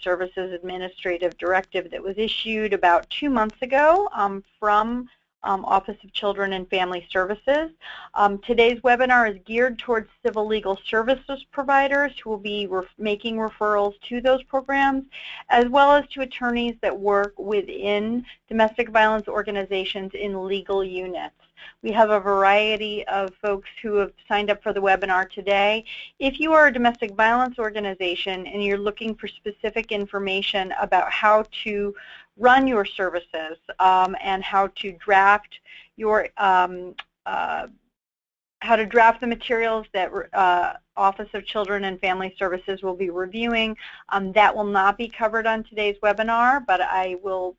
Services Administrative Directive that was issued about 2 months ago from Office of Children and Family Services. Today's webinar is geared towards civil legal services providers who will be making referrals to those programs, as well as to attorneys that work within domestic violence organizations in legal units. We have a variety of folks who have signed up for the webinar today. If you are a domestic violence organization and you're looking for specific information about how to run your services and how to draft your the materials that Office of Children and Family Services will be reviewing. That will not be covered on today's webinar, but I will,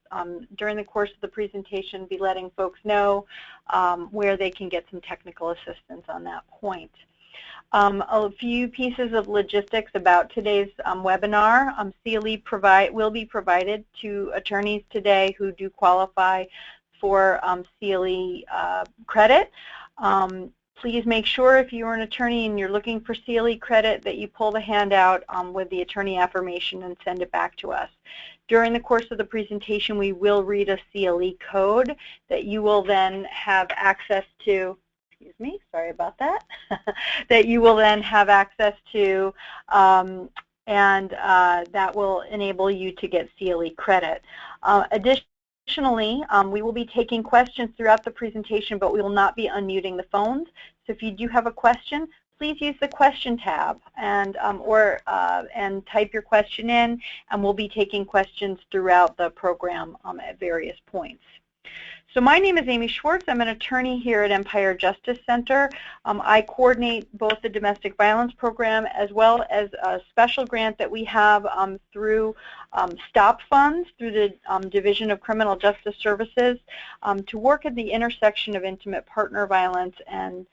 during the course of the presentation, be letting folks know where they can get some technical assistance on that point. A few pieces of logistics about today's webinar. CLE will be provided to attorneys today who do qualify for CLE credit. Please make sure if you're an attorney and you're looking for CLE credit that you pull the handout with the attorney affirmation and send it back to us. During the course of the presentation, we will read a CLE code that you will then have access to. Excuse me, sorry about that. That you will then have access to, and that will enable you to get CLE credit. Additionally, we will be taking questions throughout the presentation, but we will not be unmuting the phones. So if you do have a question, please use the question tab and type your question in, and we'll be taking questions throughout the program at various points. So my name is Amy Schwartz. I'm an attorney here at Empire Justice Center. I coordinate both the domestic violence program as well as a special grant that we have through STOP funds, through the Division of Criminal Justice Services, to work at the intersection of intimate partner violence and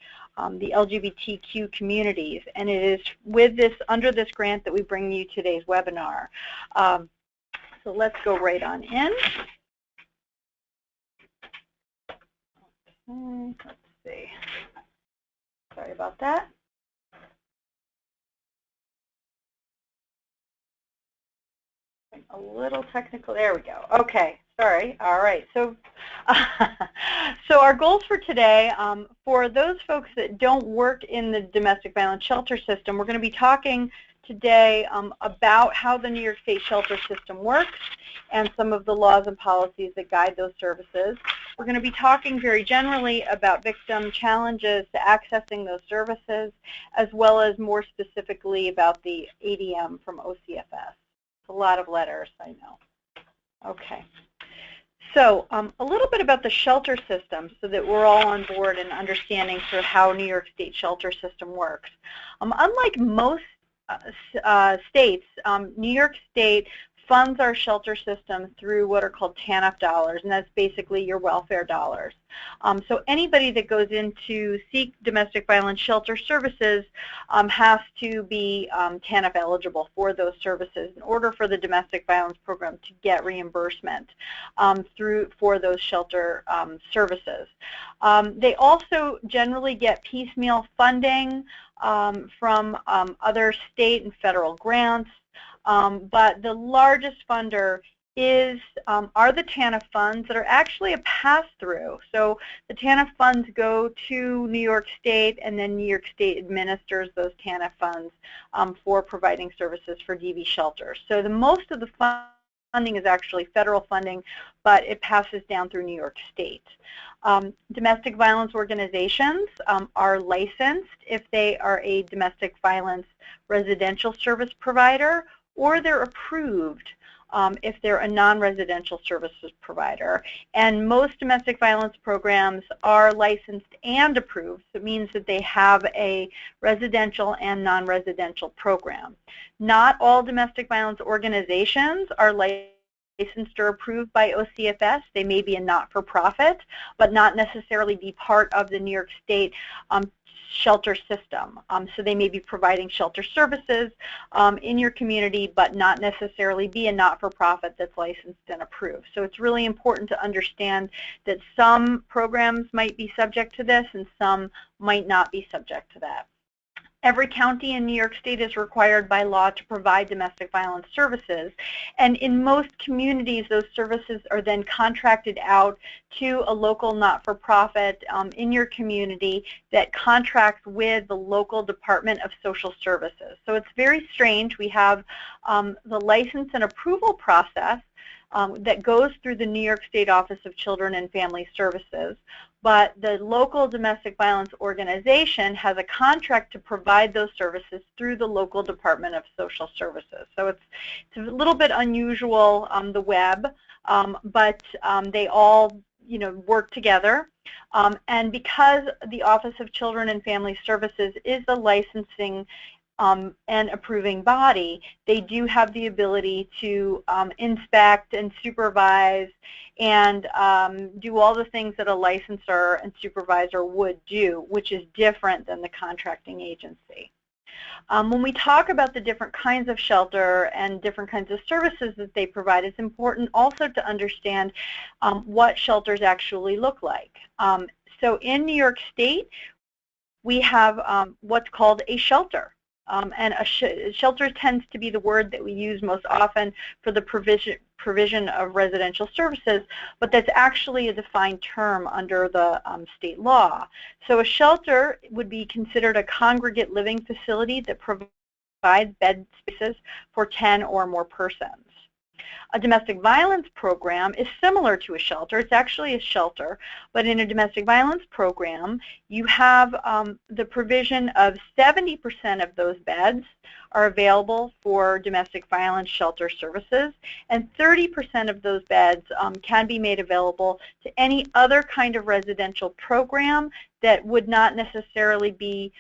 the LGBTQ communities. And it is under this grant that we bring you today's webinar. So let's go right on in. Let's see. Sorry about that. A little technical. There we go. Okay. Sorry. All right. So, so our goals for today, for those folks that don't work in the domestic violence shelter system, we're going to be talking today about how the New York State shelter system works and some of the laws and policies that guide those services. We're going to be talking very generally about victim challenges to accessing those services, as well as more specifically about the ADM from OCFS. It's a lot of letters, I know. Okay. So a little bit about the shelter system so that we're all on board and understanding sort of how New York State shelter system works. Unlike most states, New York State funds our shelter system through what are called TANF dollars, and that's basically your welfare dollars. So anybody that goes in to seek domestic violence shelter services has to be TANF eligible for those services in order for the domestic violence program to get reimbursement for those shelter services. They also generally get piecemeal funding from other state and federal grants. But the largest funder are the TANF funds that are actually a pass-through. So the TANF funds go to New York State, and then New York State administers those TANF funds for providing services for DV shelters. So most of the funding is actually federal funding, but it passes down through New York State. Domestic violence organizations are licensed if they are a domestic violence residential service provider, or they're approved if they're a non-residential services provider. And most domestic violence programs are licensed and approved. So it means that they have a residential and non-residential program. Not all domestic violence organizations are licensed or approved by OCFS. They may be a not-for-profit, but not necessarily be part of the New York State shelter system. So they may be providing shelter services in your community, but not necessarily be a not-for-profit that's licensed and approved. So it's really important to understand that some programs might be subject to this and some might not be subject to that. Every county in New York State is required by law to provide domestic violence services, and in most communities those services are then contracted out to a local not-for-profit in your community that contracts with the local Department of Social Services. So it's very strange. We have the license and approval process that goes through the New York State Office of Children and Family Services, but the local domestic violence organization has a contract to provide those services through the local Department of Social Services. So it's a little bit unusual on the web, but they all work together. And because the Office of Children and Family Services is the licensing and approving body, they do have the ability to inspect and supervise and do all the things that a licensor and supervisor would do, which is different than the contracting agency. When we talk about the different kinds of shelter and different kinds of services that they provide, it's important also to understand what shelters actually look like. So in New York State, we have what's called a shelter. And shelter tends to be the word that we use most often for the provision of residential services, but that's actually a defined term under the state law. So a shelter would be considered a congregate living facility that provides bed spaces for 10 or more persons. A domestic violence program is similar to a shelter. It's actually a shelter, but in a domestic violence program, you have the provision of 70% of those beds are available for domestic violence shelter services, and 30% of those beds can be made available to any other kind of residential program that would not necessarily be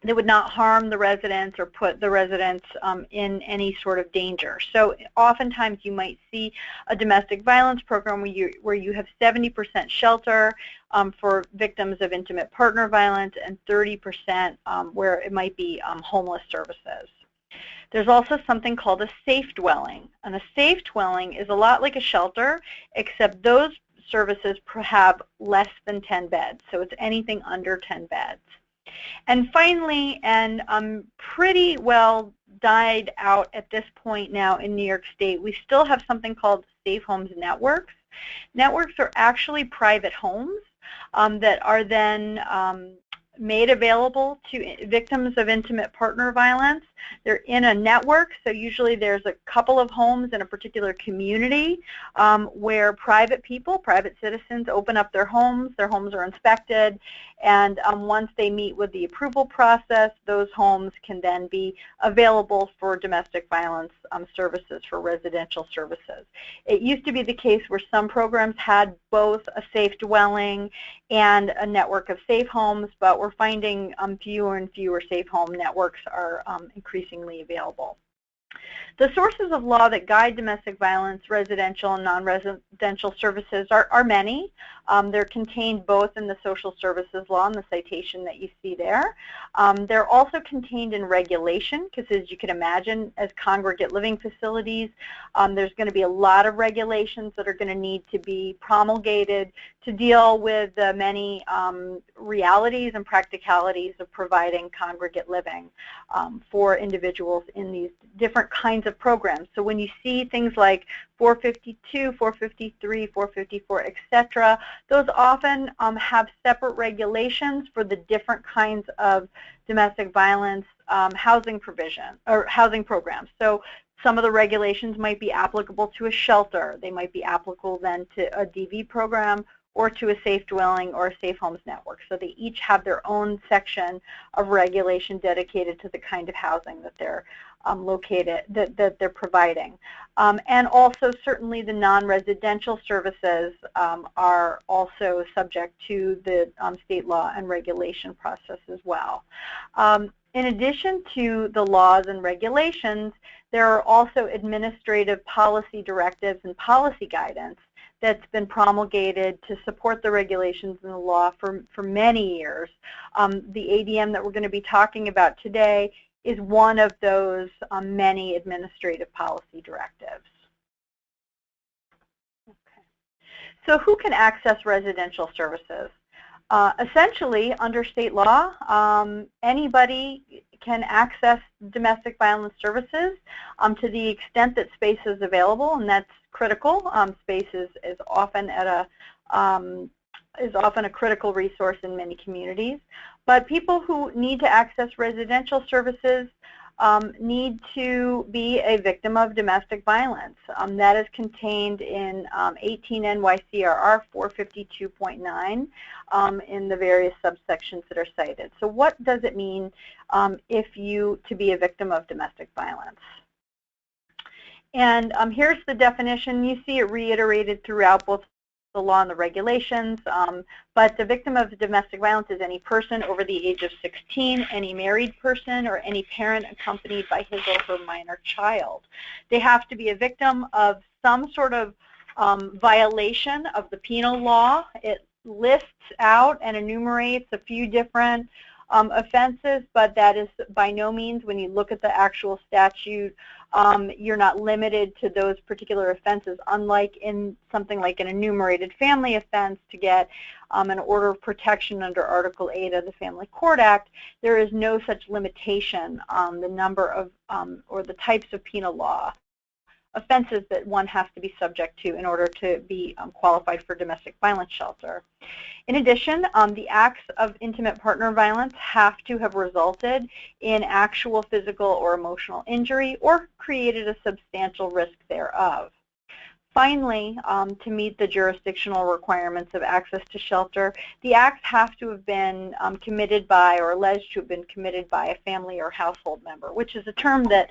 that would not harm the residents or put the residents in any sort of danger. So oftentimes you might see a domestic violence program where you have 70% shelter for victims of intimate partner violence and 30% where it might be homeless services. There's also something called a safe dwelling, and a safe dwelling is a lot like a shelter, except those services have less than 10 beds, so it's anything under 10 beds. And finally, and pretty well died out at this point now in New York State, we still have something called safe homes networks. Networks are actually private homes that are then made available to victims of intimate partner violence. They're in a network, so usually there's a couple of homes in a particular community where private people, private citizens open up their homes are inspected, and once they meet with the approval process, those homes can then be available for domestic violence services, for residential services. It used to be the case where some programs had both a safe dwelling and a network of safe homes, but we're finding fewer and fewer safe home networks are increasingly available. The sources of law that guide domestic violence, residential and non-residential services are many. They're contained both in the social services law and the citation that you see there. They're also contained in regulation, because as you can imagine, as congregate living facilities, there's going to be a lot of regulations that are going to need to be promulgated to deal with the many realities and practicalities of providing congregate living for individuals in these different kinds of programs. So when you see things like 452, 453, 454, etc., those often have separate regulations for the different kinds of domestic violence housing provision or housing programs. So some of the regulations might be applicable to a shelter. They might be applicable then to a DV program or to a safe dwelling or a safe homes network. So they each have their own section of regulation dedicated to the kind of housing that they're that they're providing. And also certainly the non-residential services are also subject to the state law and regulation process as well. In addition to the laws and regulations, there are also administrative policy directives and policy guidance that's been promulgated to support the regulations and the law for many years. The ADM that we're going to be talking about today is one of those many administrative policy directives. Okay. So who can access residential services? Essentially, under state law, anybody can access domestic violence services to the extent that space is available, and that's critical. Space is often a critical resource in many communities. But people who need to access residential services need to be a victim of domestic violence. That is contained in 18 NYCRR 452.9 in the various subsections that are cited. So what does it mean to be a victim of domestic violence? And here's the definition. You see it reiterated throughout both the law and the regulations, but the victim of domestic violence is any person over the age of 16, any married person, or any parent accompanied by his or her minor child. They have to be a victim of some sort of violation of the penal law. It lists out and enumerates a few different offenses, but that is by no means, when you look at the actual statute, you're not limited to those particular offenses, unlike in something like an enumerated family offense to get an order of protection under Article 8 of the Family Court Act. There is no such limitation on the number of or the types of penal law offenses that one has to be subject to in order to be qualified for domestic violence shelter. In addition, the acts of intimate partner violence have to have resulted in actual physical or emotional injury or created a substantial risk thereof. Finally, to meet the jurisdictional requirements of access to shelter, the acts have to have been committed by or alleged to have been committed by a family or household member, which is a term that,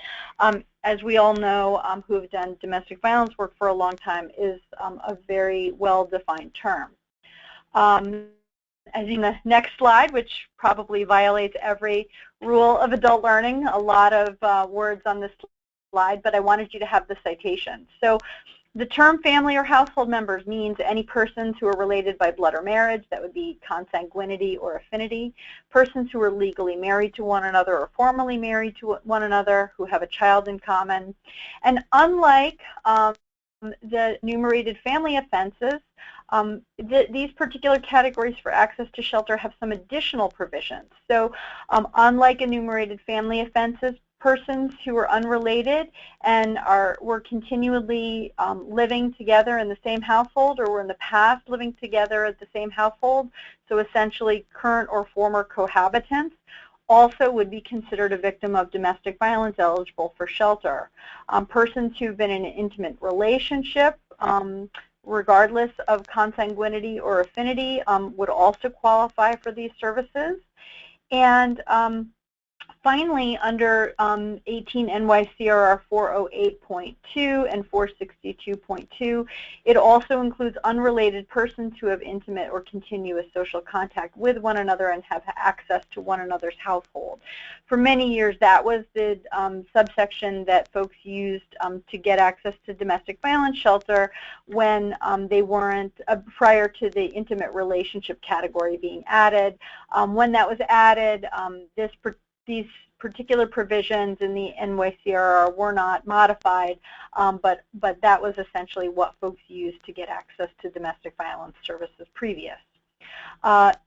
as we all know who have done domestic violence work for a long time, is a very well-defined term. As in the next slide, which probably violates every rule of adult learning, a lot of words on this slide, but I wanted you to have the citation. So the term family or household members means any persons who are related by blood or marriage, that would be consanguinity or affinity, persons who are legally married to one another or formally married to one another, who have a child in common. And unlike the enumerated family offenses, these particular categories for access to shelter have some additional provisions. So unlike enumerated family offenses, persons who are unrelated and were continually living together in the same household, or were in the past living together at the same household, so essentially current or former cohabitants, also would be considered a victim of domestic violence eligible for shelter. Persons who've been in an intimate relationship, regardless of consanguinity or affinity, would also qualify for these services. And finally, under 18 NYCRR 408.2 and 462.2, it also includes unrelated persons who have intimate or continuous social contact with one another and have access to one another's household. For many years, that was the subsection that folks used to get access to domestic violence shelter when they weren't, prior to the intimate relationship category being added. When that was added, these particular provisions in the NYCRR were not modified, but that was essentially what folks used to get access to domestic violence services previous.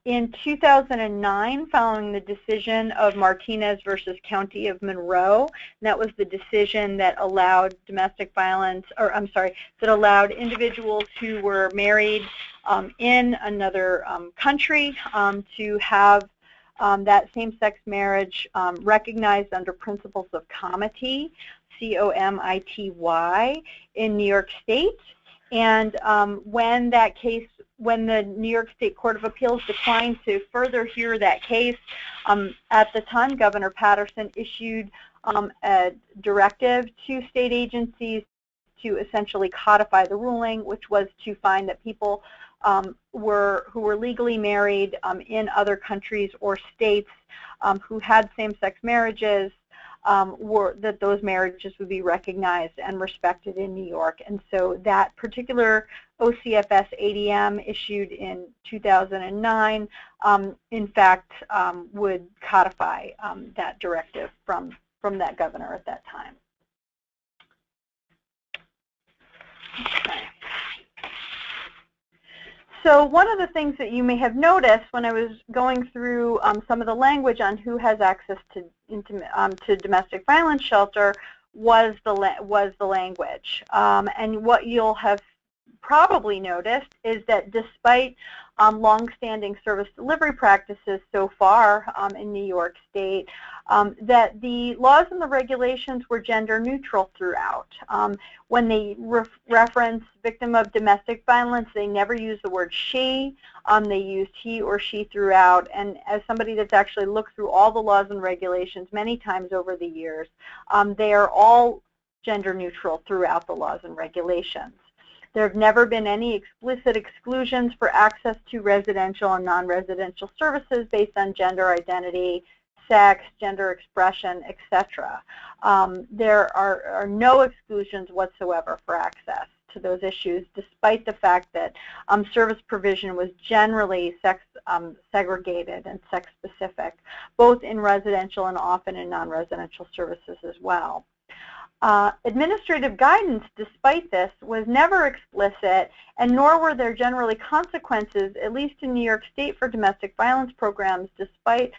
In 2009, following the decision of Martinez versus County of Monroe, that was the decision that allowed domestic violence, or I'm sorry, that allowed individuals who were married in another country to have that same-sex marriage recognized under principles of comity, C-O-M-I-T-Y, in New York State. And when the New York State Court of Appeals declined to further hear that case, at the time, Governor Patterson issued a directive to state agencies to essentially codify the ruling, which was to find that people who were legally married in other countries or states who had same-sex marriages, that those marriages would be recognized and respected in New York. And so that particular OCFS ADM issued in 2009, in fact, would codify that directive from that governor at that time. Okay. So one of the things that you may have noticed when I was going through some of the language on who has access to domestic violence shelter was the language. And what you'll have probably noticed is that despite long-standing service delivery practices so far in New York State, that the laws and the regulations were gender neutral throughout. When they reference victim of domestic violence, they never use the word she. They used he or she throughout. And as somebody that's actually looked through all the laws and regulations many times over the years, they are all gender neutral throughout the laws and regulations. There have never been any explicit exclusions for access to residential and non-residential services based on gender identity, sex, gender expression, etc. There are no exclusions whatsoever for access to those issues, despite the fact that service provision was generally sex segregated and sex specific, both in residential and often in non-residential services as well. Administrative guidance, despite this, was never explicit, and nor were there generally consequences, at least in New York State, for domestic violence programs, despite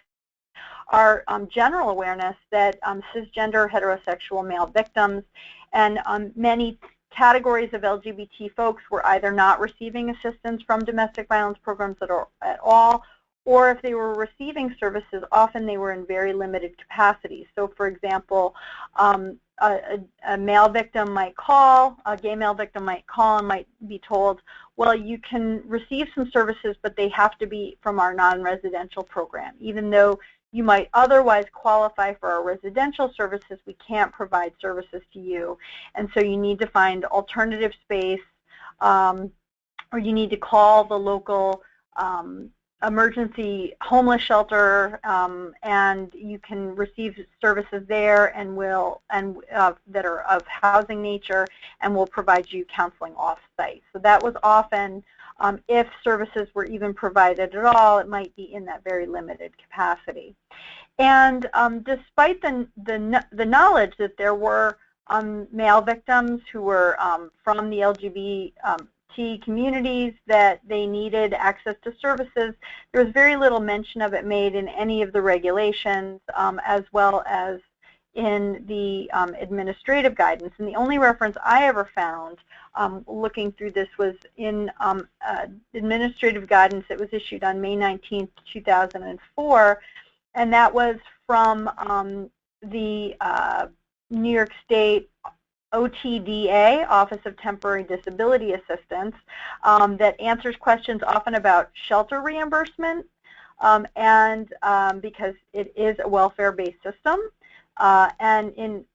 our general awareness that cisgender heterosexual male victims and many categories of LGBT folks were either not receiving assistance from domestic violence programs at all, or if they were receiving services, often they were in very limited capacity. So, for example, a male victim might call, a gay male victim might call and might be told, well, you can receive some services, but they have to be from our non-residential program. Even though you might otherwise qualify for our residential services, we can't provide services to you. And so you need to find alternative space, or you need to call the local emergency homeless shelter, and you can receive services there and that are of housing nature, and will provide you counseling off-site. So that was often, if services were even provided at all, it might be in that very limited capacity. And despite the knowledge that there were male victims who were from the LGBT communities, that they needed access to services, there was very little mention of it made in any of the regulations, as well as in the administrative guidance. And the only reference I ever found looking through this was in administrative guidance that was issued on May 19th, 2004, and that was from the New York State OTDA, Office of Temporary Disability Assistance, that answers questions often about shelter reimbursement, and because it is a welfare-based system. And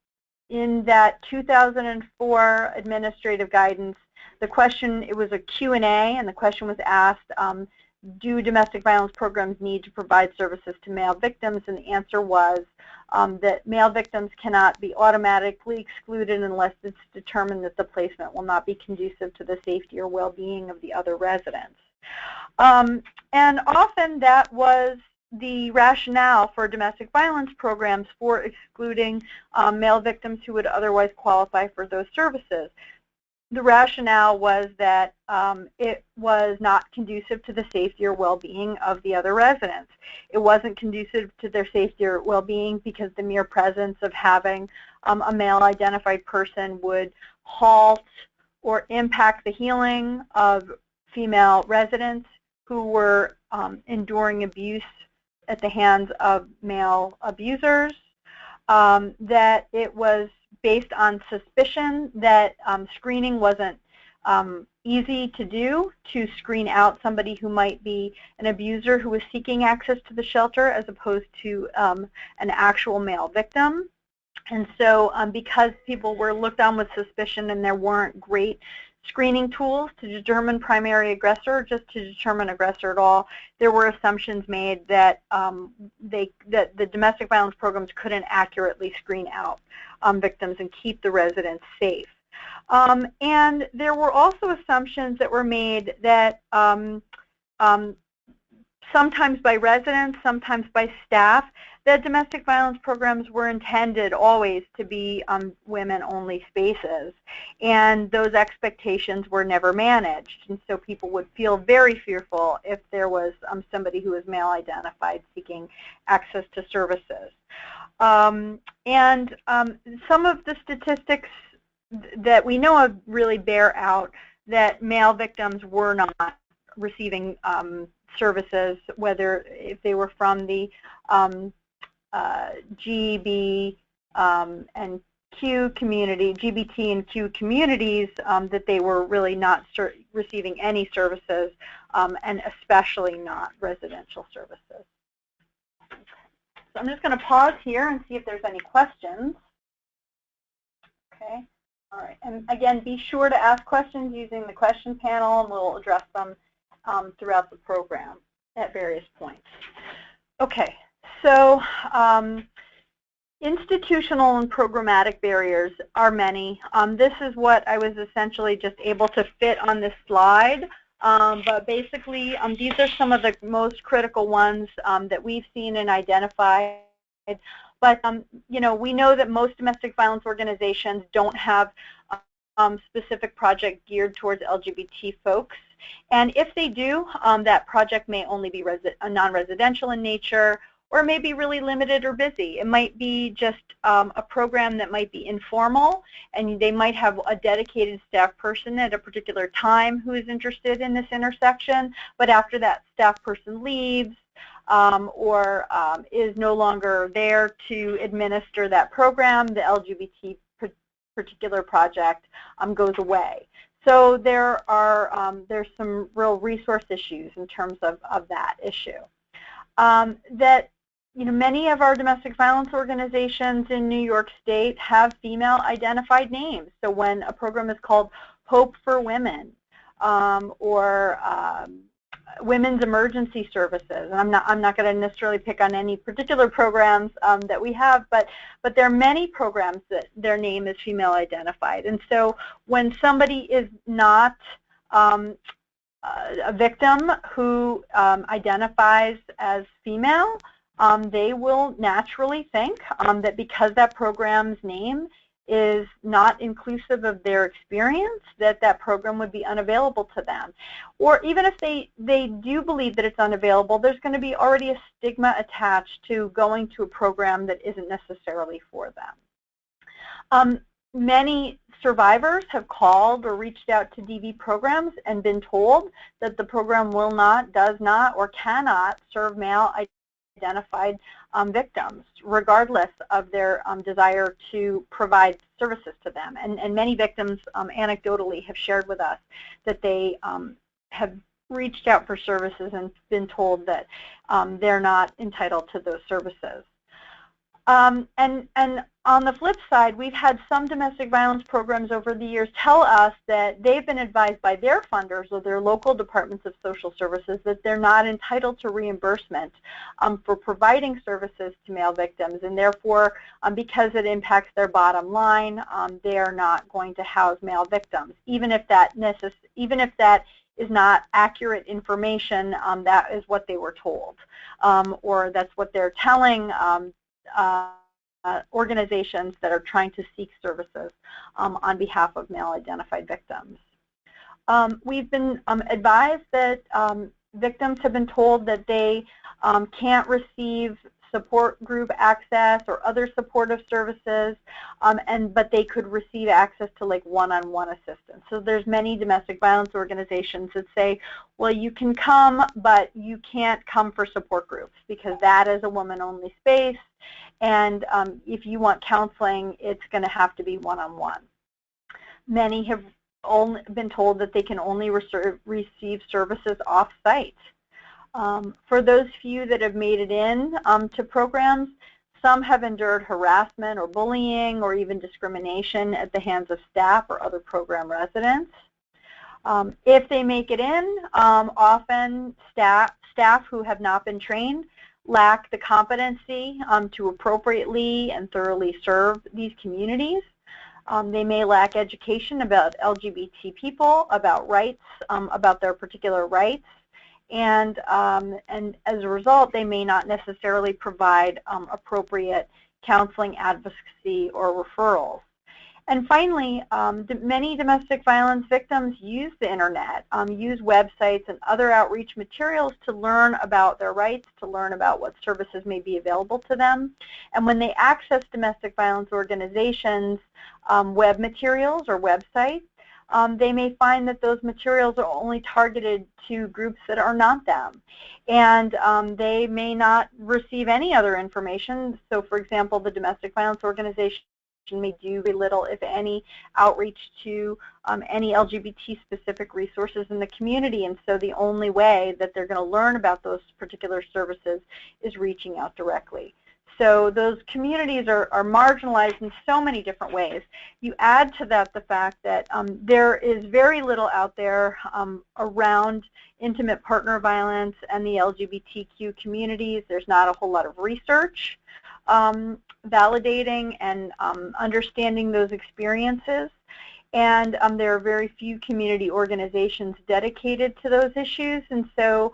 in that 2004 administrative guidance, the question, it was a Q&A, and the question was asked, do domestic violence programs need to provide services to male victims? And the answer was that male victims cannot be automatically excluded unless it's determined that the placement will not be conducive to the safety or well-being of the other residents. And often that was the rationale for domestic violence programs for excluding male victims who would otherwise qualify for those services. The rationale was that it was not conducive to the safety or well-being of the other residents. It wasn't conducive to their safety or well-being because the mere presence of having a male-identified person would halt or impact the healing of female residents who were enduring abuse at the hands of male abusers, that it was based on suspicion that screening wasn't easy to do, to screen out somebody who might be an abuser who was seeking access to the shelter as opposed to an actual male victim. And so because people were looked on with suspicion and there weren't great screening tools to determine primary aggressor, or just to determine aggressor at all, there were assumptions made that that the domestic violence programs couldn't accurately screen out victims and keep the residents safe. And there were also assumptions that were made that sometimes by residents, sometimes by staff, that domestic violence programs were intended always to be women-only spaces, and those expectations were never managed. And so people would feel very fearful if there was somebody who was male-identified seeking access to services. Some of the statistics that we know of really bear out that male victims were not receiving services, whether if they were from the GB and Q community, GBT and Q communities, that they were really not receiving any services, and especially not residential services. Okay. So I'm just going to pause here and see if there's any questions. Okay. All right. And again, be sure to ask questions using the question panel, and we'll address them throughout the program at various points. Okay. So institutional and programmatic barriers are many. This is what I was essentially just able to fit on this slide. But basically, these are some of the most critical ones that we've seen and identified. But you know, we know that most domestic violence organizations don't have specific project geared towards LGBT folks. And if they do, that project may only be non-residential in nature, or may be really limited or busy. It might be just a program that might be informal, and they might have a dedicated staff person at a particular time who is interested in this intersection, but after that staff person leaves or is no longer there to administer that program, the LGBT particular project goes away. So there's some real resource issues in terms of that issue. That many of our domestic violence organizations in New York State have female-identified names. So when a program is called Hope for Women or Women's Emergency Services, and I'm not going to necessarily pick on any particular programs that we have, but there are many programs that their name is female-identified. And so when somebody is not a victim who identifies as female, they will naturally think that because that program's name is not inclusive of their experience, that program would be unavailable to them. Or even if they do believe that it's unavailable, there's going to be already a stigma attached to going to a program that isn't necessarily for them. Many survivors have called or reached out to DV programs and been told that the program will not, does not, or cannot serve male-identified victims, regardless of their desire to provide services to them. And many victims anecdotally have shared with us that they have reached out for services and been told that they're not entitled to those services. And on the flip side, we've had some domestic violence programs over the years tell us that they've been advised by their funders or their local departments of social services that they're not entitled to reimbursement for providing services to male victims, and therefore, because it impacts their bottom line, they are not going to house male victims, even if that is not accurate information. That is what they were told, or that's what they're telling organizations that are trying to seek services on behalf of male-identified victims. We've been advised that victims have been told that they can't receive support group access or other supportive services, but they could receive access to like one-on-one assistance. So there's many domestic violence organizations that say, well, you can come, but you can't come for support groups because that is a woman-only space, and if you want counseling, it's going to have to be one-on-one. Many have only been told that they can only receive services off-site. For those few that have made it in to programs, some have endured harassment or bullying or even discrimination at the hands of staff or other program residents. If they make it in, often staff who have not been trained lack the competency to appropriately and thoroughly serve these communities. They may lack education about LGBT people, about rights, about their particular rights, and as a result, they may not necessarily provide appropriate counseling, advocacy, or referrals. And finally, many domestic violence victims use the internet, use websites and other outreach materials to learn about their rights, to learn about what services may be available to them. And when they access domestic violence organizations' web materials or websites, they may find that those materials are only targeted to groups that are not them. And they may not receive any other information. So, for example, the domestic violence organization may do very little, if any, outreach to any LGBT-specific resources in the community. And so the only way that they're going to learn about those particular services is reaching out directly. So those communities are marginalized in so many different ways. You add to that the fact that there is very little out there around intimate partner violence and the LGBTQ communities. There's not a whole lot of research validating and understanding those experiences. And there are very few community organizations dedicated to those issues. And so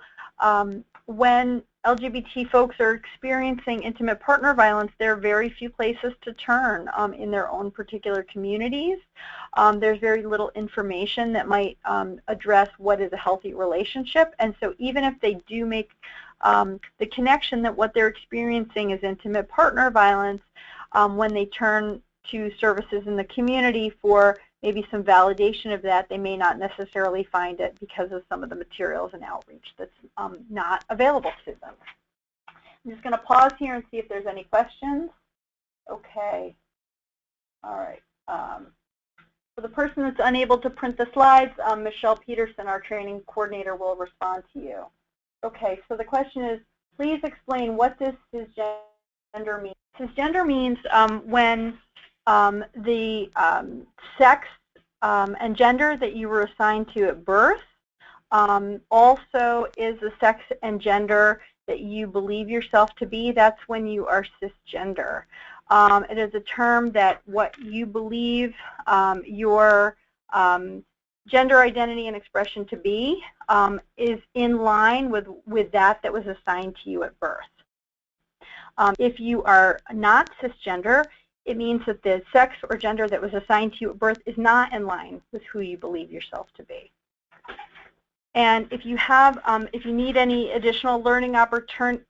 when LGBT folks are experiencing intimate partner violence, there are very few places to turn in their own particular communities. There's very little information that might address what is a healthy relationship. And so even if they do make the connection that what they're experiencing is intimate partner violence, when they turn to services in the community for maybe some validation of that, they may not necessarily find it because of some of the materials and outreach that's not available to them. I'm just going to pause here and see if there's any questions. Okay. All right. For the person that's unable to print the slides, Michelle Peterson, our training coordinator, will respond to you. Okay, so the question is, please explain what this cisgender means. Cisgender means when the sex and gender that you were assigned to at birth also is the sex and gender that you believe yourself to be. That's when you are cisgender. It is a term that what you believe your gender identity and expression to be is in line with that was assigned to you at birth. If you are not cisgender, it means that the sex or gender that was assigned to you at birth is not in line with who you believe yourself to be. And if you have, if you need any additional learning opportunities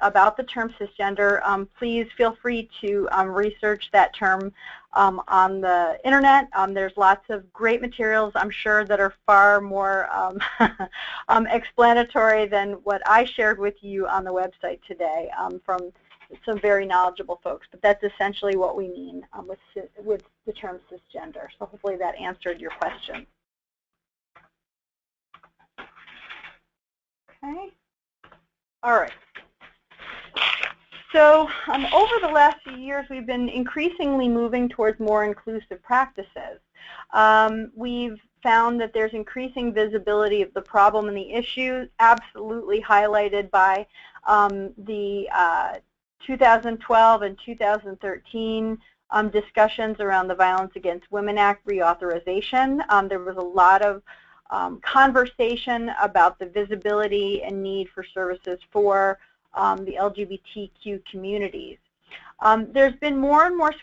about the term cisgender, please feel free to research that term on the internet. There's lots of great materials, I'm sure, that are far more explanatory than what I shared with you on the website today from some very knowledgeable folks. But that's essentially what we mean with the term cisgender. So hopefully that answered your question. Okay. All right. So over the last few years, we've been increasingly moving towards more inclusive practices. We've found that there's increasing visibility of the problem and the issue, absolutely highlighted by the 2012 and 2013 discussions around the Violence Against Women Act reauthorization. There was a lot of conversation about the visibility and need for services for the LGBTQ communities. There's been more and more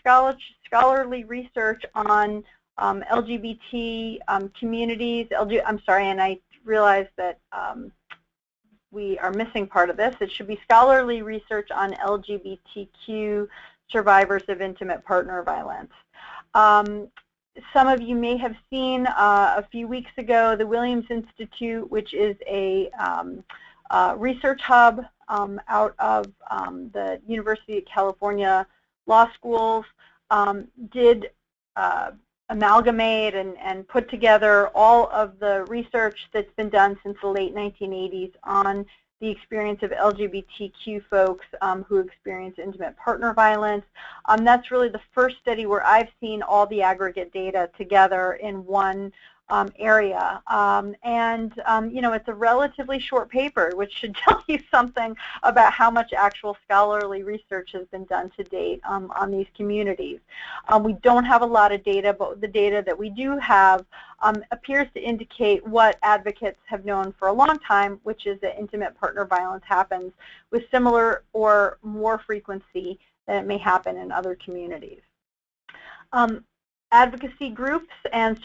scholarly research on LGBT communities. I'm sorry, and I realize that we are missing part of this. It should be scholarly research on LGBTQ survivors of intimate partner violence. Some of you may have seen a few weeks ago the Williams Institute, which is a research hub out of the University of California Law Schools, did amalgamate and put together all of the research that's been done since the late 1980s on the experience of LGBTQ folks who experience intimate partner violence. That's really the first study where I've seen all the aggregate data together in one area. You know, it's a relatively short paper, which should tell you something about how much actual scholarly research has been done to date on these communities. We don't have a lot of data, but the data that we do have appears to indicate what advocates have known for a long time, which is that intimate partner violence happens with similar or more frequency than it may happen in other communities. Advocacy groups and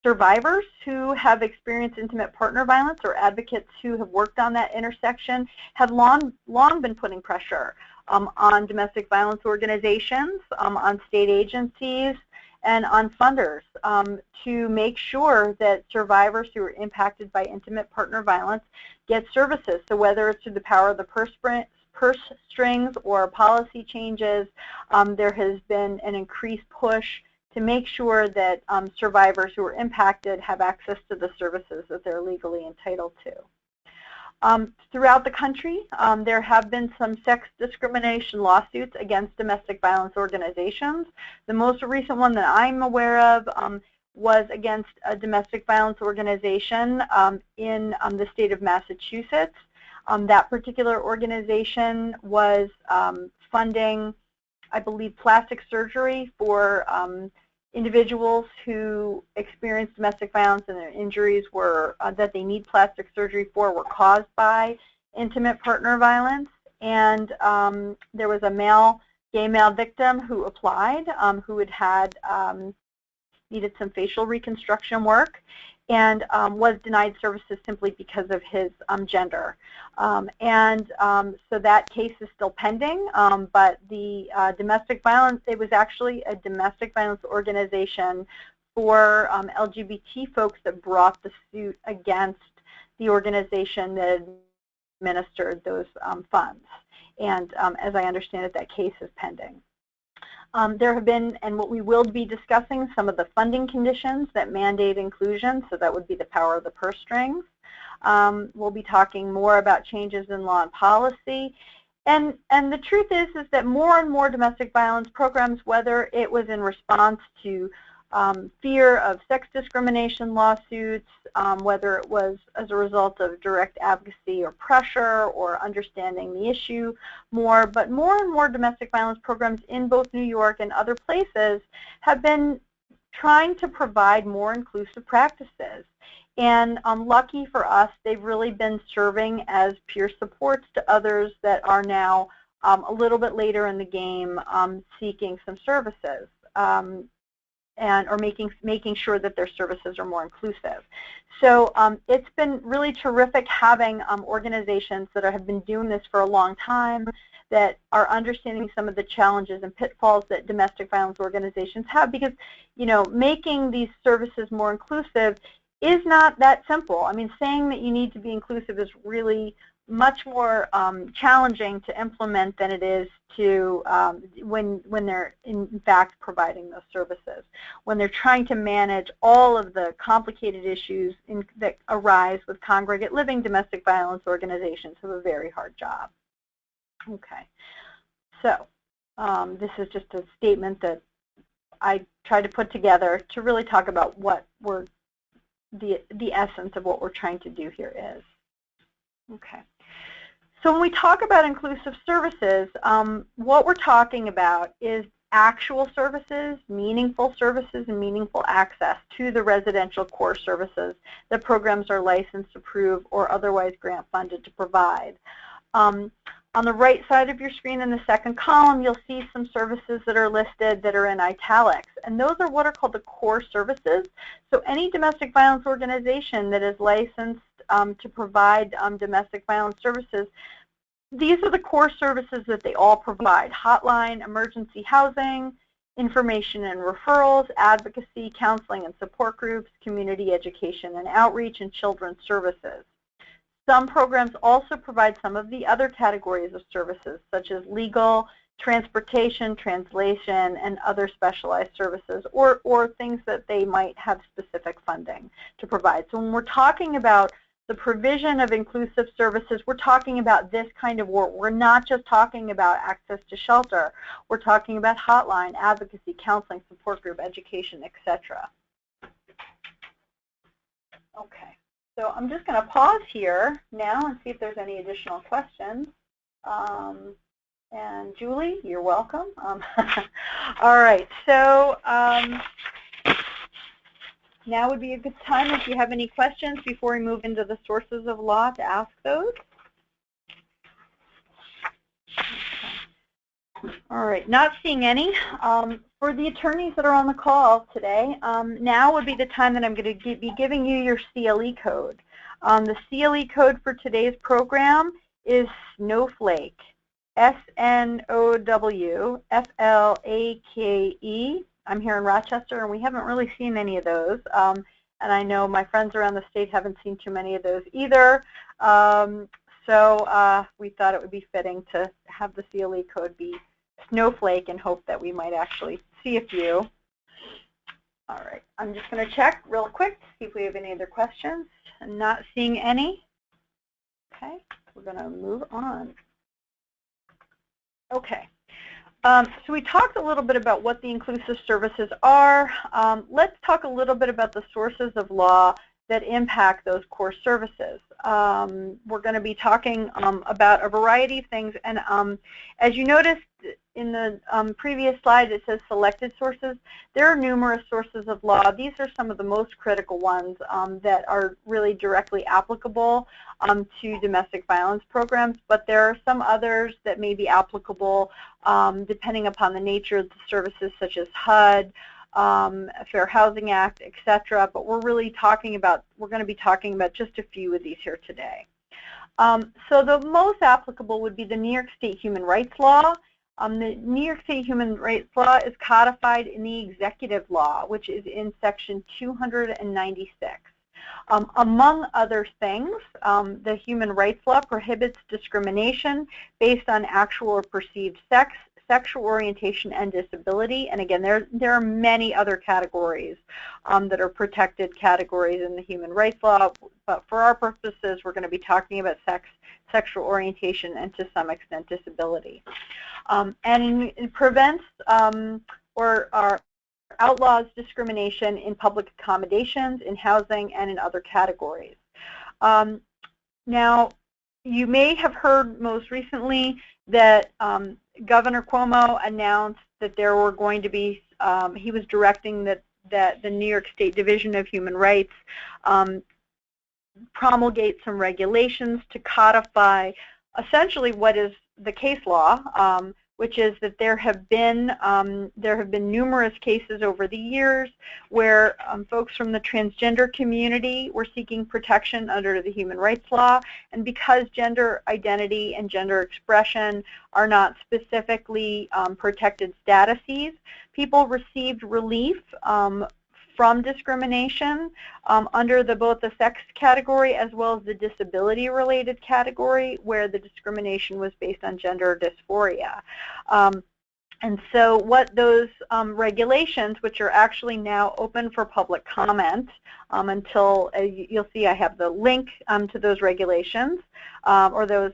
survivors who have experienced intimate partner violence, or advocates who have worked on that intersection, have long been putting pressure on domestic violence organizations, on state agencies, and on funders to make sure that survivors who are impacted by intimate partner violence get services. So whether it's through the power of the purse strings or policy changes, there has been an increased push to make sure that survivors who are impacted have access to the services that they're legally entitled to. Throughout the country, there have been some sex discrimination lawsuits against domestic violence organizations. The most recent one that I'm aware of was against a domestic violence organization in the state of Massachusetts. That particular organization was funding, I believe, plastic surgery for individuals who experienced domestic violence and their injuries were that they need plastic surgery for were caused by intimate partner violence. And there was a gay male victim who applied, who had needed some facial reconstruction work, and was denied services simply because of his gender. So that case is still pending, but the domestic violence, it was actually a domestic violence organization for LGBT folks that brought the suit against the organization that administered those funds. And as I understand it, that case is pending. There have been, and what we will be discussing, some of the funding conditions that mandate inclusion, so that would be the power of the purse strings. We'll be talking more about changes in law and policy. And the truth is that more and more domestic violence programs, whether it was in response to fear of sex discrimination lawsuits, whether it was as a result of direct advocacy or pressure or understanding the issue more, but more and more domestic violence programs in both New York and other places have been trying to provide more inclusive practices. And lucky for us, they've really been serving as peer supports to others that are now a little bit later in the game seeking some services. Or making sure that their services are more inclusive. So it's been really terrific having organizations that have been doing this for a long time, that are understanding some of the challenges and pitfalls that domestic violence organizations have, because, you know, making these services more inclusive is not that simple. I mean, saying that you need to be inclusive is really much more challenging to implement than it is to when they're in fact providing those services. When they're trying to manage all of the complicated issues that arise with congregate living, domestic violence organizations have a very hard job. Okay, so this is just a statement that I tried to put together to really talk about what the essence of what we're trying to do here is. Okay. So when we talk about inclusive services, what we're talking about is actual services, and meaningful access to the residential core services that programs are licensed, approved, or otherwise grant funded to provide. On the right side of your screen in the second column, you'll see some services that are listed that are in italics. And those are what are called the core services. So any domestic violence organization that is licensed to provide domestic violence services, these are the core services that they all provide: hotline, emergency housing, information and referrals, advocacy, counseling and support groups, community education and outreach, and children's services. Some programs also provide some of the other categories of services, such as legal, transportation, translation, and other specialized services, or things that they might have specific funding to provide. So when we're talking about the provision of inclusive services, we're talking about this kind of work. We're not just talking about access to shelter. We're talking about hotline, advocacy, counseling, support group, education, etc. Okay, so I'm just going to pause here now and see if there's any additional questions. And Julie, you're welcome. All right, so now would be a good time if you have any questions before we move into the sources of law to ask those. All right, not seeing any. For the attorneys that are on the call today, now would be the time that I'm going to be giving you your CLE code. The CLE code for today's program is Snowflake, SNOWFLAKE. I'm here in Rochester, and we haven't really seen any of those. And I know my friends around the state haven't seen too many of those either. So we thought it would be fitting to have the CLE code be Snowflake and hope that we might actually see a few. All right, I'm just going to check real quick to see if we have any other questions. I'm not seeing any. Okay, we're going to move on. Okay, so we talked a little bit about what the inclusive services are. Let's talk a little bit about the sources of law that impact those core services. We're going to be talking about a variety of things, and as you noticed in the previous slide, it says selected sources. There are numerous sources of law. These are some of the most critical ones that are really directly applicable to domestic violence programs, but there are some others that may be applicable depending upon the nature of the services, such as HUD, Fair Housing Act, etc. But we're really talking about, we're going to be talking about just a few of these here today. So the most applicable would be the New York State Human Rights Law. The New York State Human Rights Law is codified in the executive law, which is in section 296. Among other things, the Human Rights Law prohibits discrimination based on actual or perceived sex, sexual orientation, and disability. And again, there are many other categories that are protected categories in the Human Rights Law, but for our purposes, we're going to be talking about sex, sexual orientation, and to some extent disability. And it prevents or outlaws discrimination in public accommodations, in housing, and in other categories. Now, you may have heard most recently that Governor Cuomo announced that there were going to be, he was directing that the New York State Division of Human Rights promulgate some regulations to codify essentially what is the case law, which is that there have been numerous cases over the years where folks from the transgender community were seeking protection under the Human Rights Law, and because gender identity and gender expression are not specifically protected statuses, people received relief from discrimination under both the sex category as well as the disability-related category, where the discrimination was based on gender dysphoria. And so what those regulations, which are actually now open for public comment until, you'll see I have the link to those regulations, or those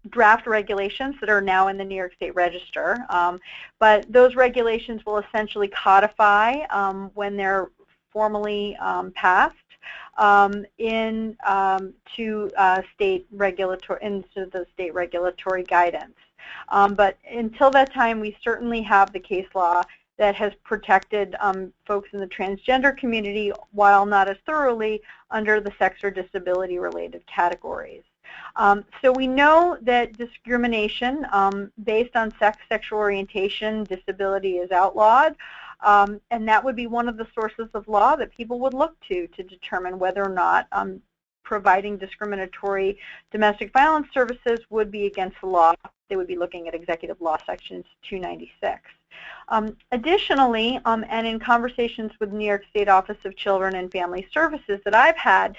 draft regulations that are now in the New York State Register. But those regulations will essentially codify when they're formally passed into the state regulatory guidance. But until that time, we certainly have the case law that has protected folks in the transgender community, while not as thoroughly under the sex or disability related categories. So we know that discrimination based on sex, sexual orientation, disability is outlawed, and that would be one of the sources of law that people would look to determine whether or not providing discriminatory domestic violence services would be against the law. They would be looking at Executive Law Sections 296. Additionally, and in conversations with New York State Office of Children and Family Services that I've had,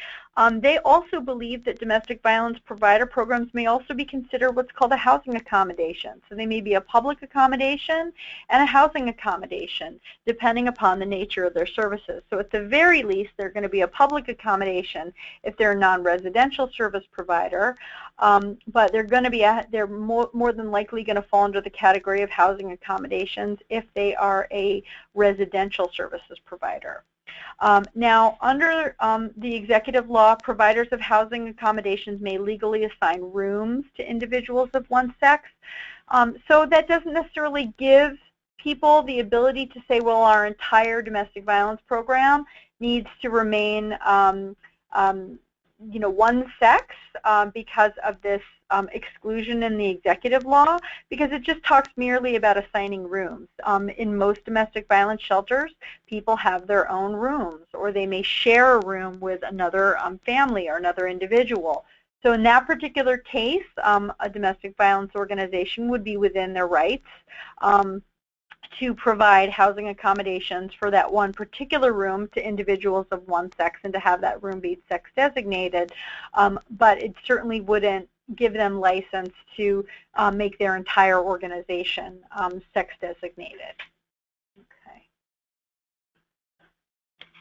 they also believe that domestic violence provider programs may also be considered what's called a housing accommodation. So they may be a public accommodation and a housing accommodation, depending upon the nature of their services. So at the very least, they're going to be a public accommodation if they're a non-residential service provider, but they're going to be they're more than likely going to fall under the category of housing accommodations if they are a residential services provider. Now, under the executive law, providers of housing accommodations may legally assign rooms to individuals of one sex. So that doesn't necessarily give people the ability to say, well, our entire domestic violence program needs to remain one sex because of this exclusion in the executive law, because it just talks merely about assigning rooms. In most domestic violence shelters, people have their own rooms, or they may share a room with another family or another individual. So in that particular case, a domestic violence organization would be within their rights to provide housing accommodations for that one particular room to individuals of one sex and to have that room be sex designated, but it certainly wouldn't give them license to make their entire organization sex designated. Okay.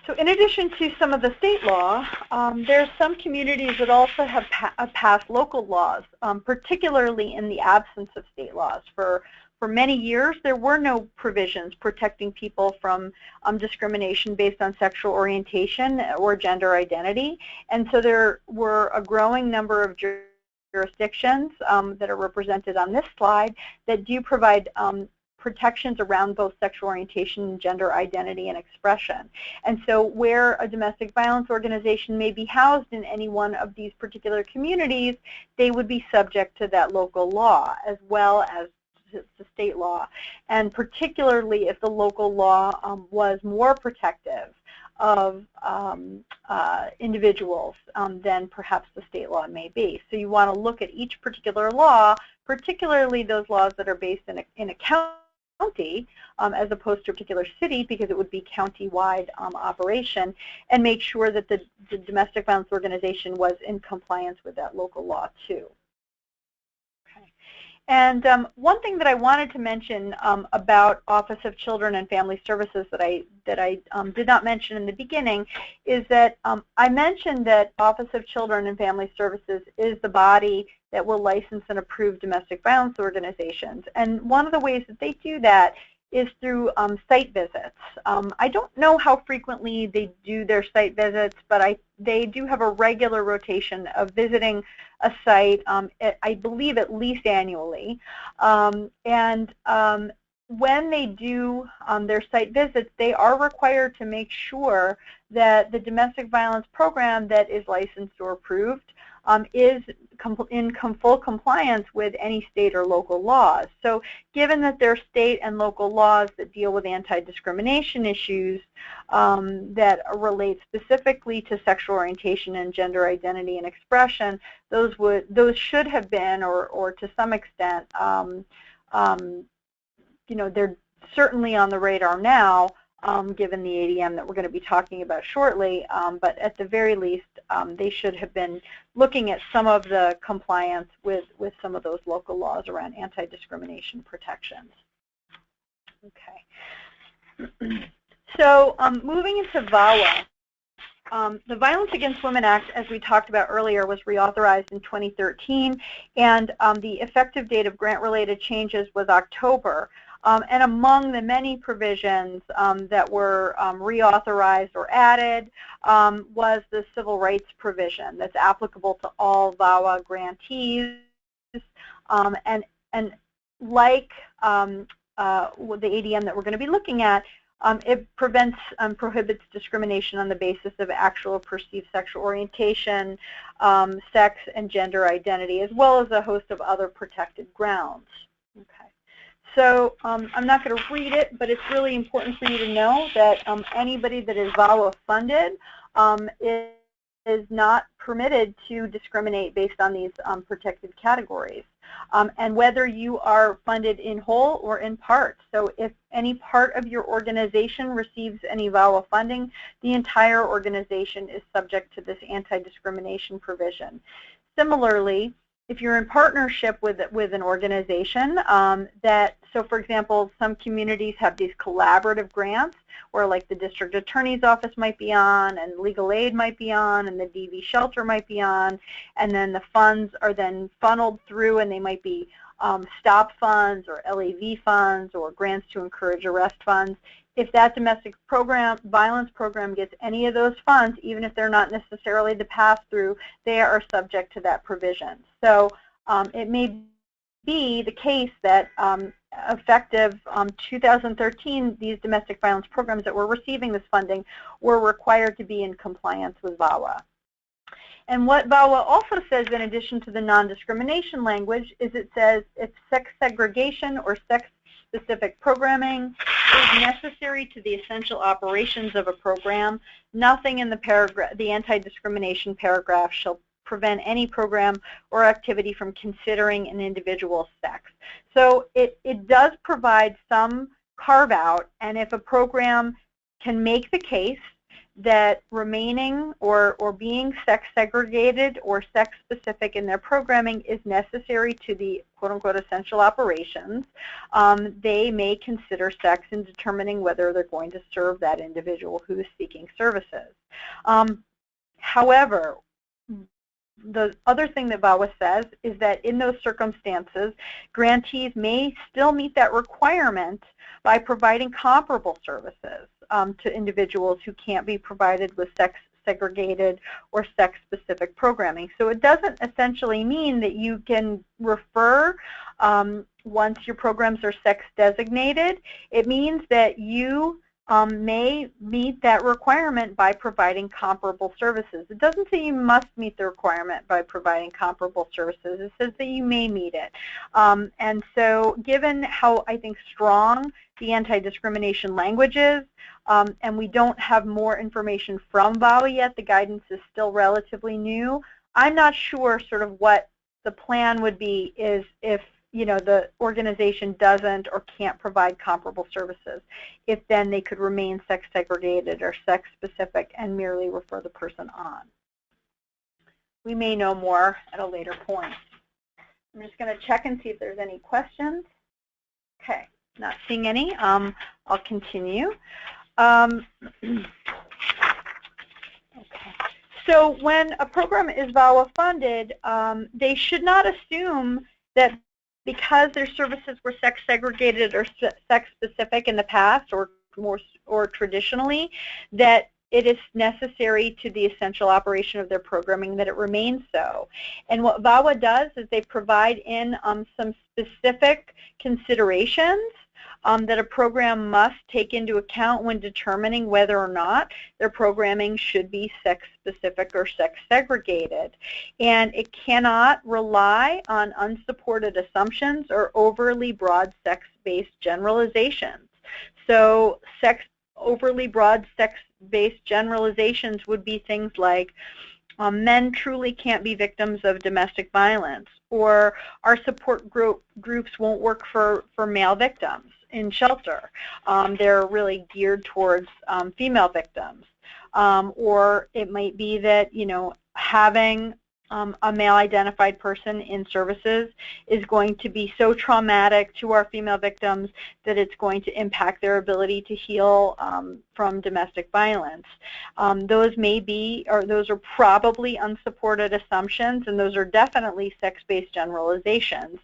So in addition to some of the state law, there are some communities that also have passed local laws, particularly in the absence of state laws. For many years, there were no provisions protecting people from discrimination based on sexual orientation or gender identity. And so there were a growing number of jurisdictions that are represented on this slide that do provide protections around both sexual orientation and gender identity and expression. And so where a domestic violence organization may be housed in any one of these particular communities, they would be subject to that local law as well as the state law, and particularly if the local law was more protective of individuals than perhaps the state law may be. So you want to look at each particular law, particularly those laws that are based in a county as opposed to a particular city, because it would be county-wide operation, and make sure that the domestic violence organization was in compliance with that local law too. And one thing that I wanted to mention about Office of Children and Family Services that I did not mention in the beginning is that I mentioned that Office of Children and Family Services is the body that will license and approve domestic violence organizations. And one of the ways that they do that is through site visits. I don't know how frequently they do their site visits, but they do have a regular rotation of visiting a site, I believe at least annually. When they do their site visits, they are required to make sure that the domestic violence program that is licensed or approved is in full compliance with any state or local laws. So given that there are state and local laws that deal with anti-discrimination issues that relate specifically to sexual orientation and gender identity and expression, those should have been, or to some extent, they're certainly on the radar now, given the ADM that we're going to be talking about shortly, but at the very least, they should have been looking at some of the compliance with some of those local laws around anti-discrimination protections. Okay. So moving into VAWA, the Violence Against Women Act, as we talked about earlier, was reauthorized in 2013, and the effective date of grant-related changes was October. And among the many provisions that were reauthorized or added was the civil rights provision that's applicable to all VAWA grantees. And like the ADM that we're going to be looking at, it prevents prohibits discrimination on the basis of actual or perceived sexual orientation, sex, and gender identity, as well as a host of other protected grounds. Okay. So I'm not going to read it, but it's really important for you to know that anybody that is VAWA funded is not permitted to discriminate based on these protected categories. And whether you are funded in whole or in part. So if any part of your organization receives any VAWA funding, the entire organization is subject to this anti-discrimination provision. Similarly, if you're in partnership with an organization so for example, some communities have these collaborative grants where like the district attorney's office might be on, and legal aid might be on, and the DV shelter might be on, and then the funds are then funneled through, and they might be STOP funds or LAV funds or grants to encourage arrest funds. If that domestic violence program gets any of those funds, even if they're not necessarily the pass-through, they are subject to that provision. So it may be the case that effective 2013, these domestic violence programs that were receiving this funding were required to be in compliance with VAWA. And what VAWA also says, in addition to the non-discrimination language, is it says if sex segregation or sex-specific programming is necessary to the essential operations of a program, nothing in the anti-discrimination paragraph shall prevent any program or activity from considering an individual's sex. So it does provide some carve-out, and if a program can make the case that remaining or being sex segregated or sex specific in their programming is necessary to the quote-unquote essential operations, they may consider sex in determining whether they're going to serve that individual who is seeking services. However, the other thing that VAWA says is that in those circumstances, grantees may still meet that requirement by providing comparable services to individuals who can't be provided with sex-segregated or sex-specific programming. So it doesn't essentially mean that you can refer once your programs are sex-designated. It means that you may meet that requirement by providing comparable services. It doesn't say you must meet the requirement by providing comparable services. It says that you may meet it. And so given how, I think, strong the anti-discrimination language is, and we don't have more information from VAWA yet, the guidance is still relatively new, I'm not sure sort of what the plan would be is if the organization doesn't or can't provide comparable services, if then they could remain sex segregated or sex specific and merely refer the person on. We may know more at a later point. I'm just going to check and see if there's any questions. Okay, not seeing any. I'll continue. Okay. So when a program is VAWA funded, they should not assume that because their services were sex segregated or sex specific in the past or traditionally, that it is necessary to the essential operation of their programming that it remains so. And what VAWA does is they provide in some specific considerations that a program must take into account when determining whether or not their programming should be sex-specific or sex-segregated. And it cannot rely on unsupported assumptions or overly broad sex-based generalizations. So overly broad sex-based generalizations would be things like men truly can't be victims of domestic violence, or our support groups won't work for male victims in shelter. They're really geared towards female victims. Or it might be that, having a male-identified person in services is going to be so traumatic to our female victims that it's going to impact their ability to heal from domestic violence. Those may be, or those are probably unsupported assumptions, and those are definitely sex-based generalizations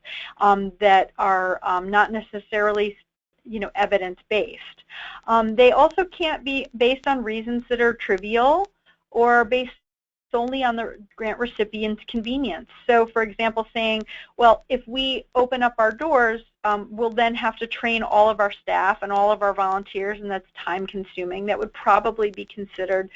that are not necessarily evidence-based. They also can't be based on reasons that are trivial or based solely on the grant recipient's convenience. So, for example, saying, well, if we open up our doors, we'll then have to train all of our staff and all of our volunteers, and that's time-consuming. That would probably be considered,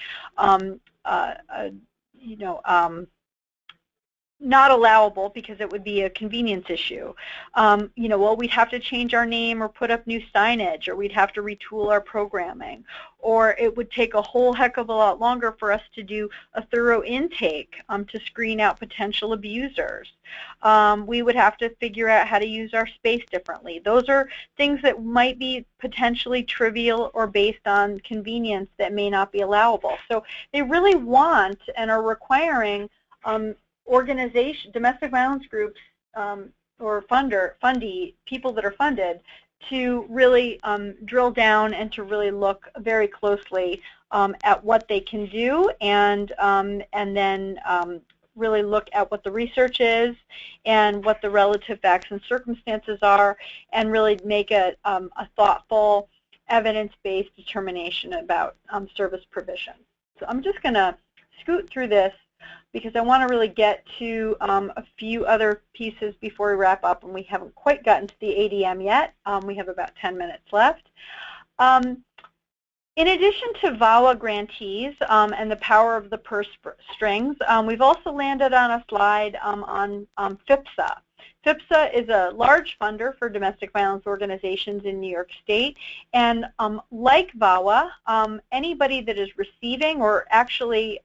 not allowable because it would be a convenience issue. Well, we'd have to change our name or put up new signage, or we'd have to retool our programming, or it would take a whole heck of a lot longer for us to do a thorough intake to screen out potential abusers. We would have to figure out how to use our space differently. Those are things that might be potentially trivial or based on convenience that may not be allowable. So they really want and are requiring domestic violence groups or people that are funded to really drill down and to really look very closely at what they can do and then really look at what the research is and what the relative facts and circumstances are, and really make a thoughtful, evidence-based determination about service provision. So I'm just going to scoot through this because I want to really get to a few other pieces before we wrap up, and we haven't quite gotten to the ADM yet. We have about 10 minutes left. In addition to VAWA grantees and the power of the purse strings, we've also landed on a slide on FIPSA. FIPSA is a large funder for domestic violence organizations in New York State, and like VAWA, anybody that is receiving or actually